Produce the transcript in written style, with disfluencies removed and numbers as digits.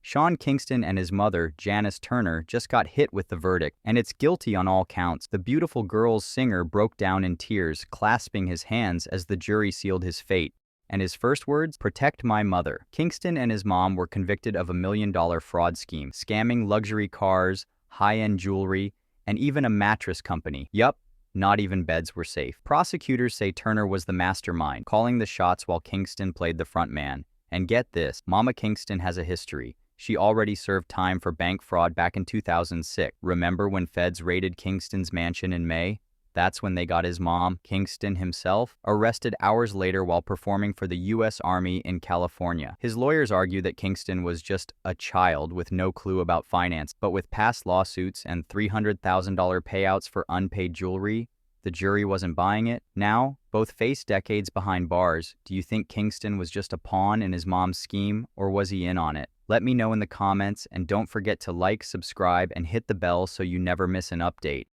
Sean Kingston and his mother, Janice Turner, just got hit with the verdict, and it's guilty on all counts. The beautiful girl's singer broke down in tears, clasping his hands as the jury sealed his fate. And his first words? Protect my mother. Kingston and his mom were convicted of a $1 million fraud scheme, scamming luxury cars, high-end jewelry, and even a mattress company. Yup, not even beds were safe. Prosecutors say Turner was the mastermind, calling the shots while Kingston played the front man. And get this, Mama Kingston has a history. She already served time for bank fraud back in 2006. Remember when feds raided Kingston's mansion in May? That's when they got his mom, Kingston himself, arrested hours later while performing for the U.S. Army in California. His lawyers argue that Kingston was just a child with no clue about finance, but with past lawsuits and $300,000 payouts for unpaid jewelry, the jury wasn't buying it. Now, both face decades behind bars. Do you think Kingston was just a pawn in his mom's scheme, or was he in on it? Let me know in the comments, and don't forget to like, subscribe, and hit the bell so you never miss an update.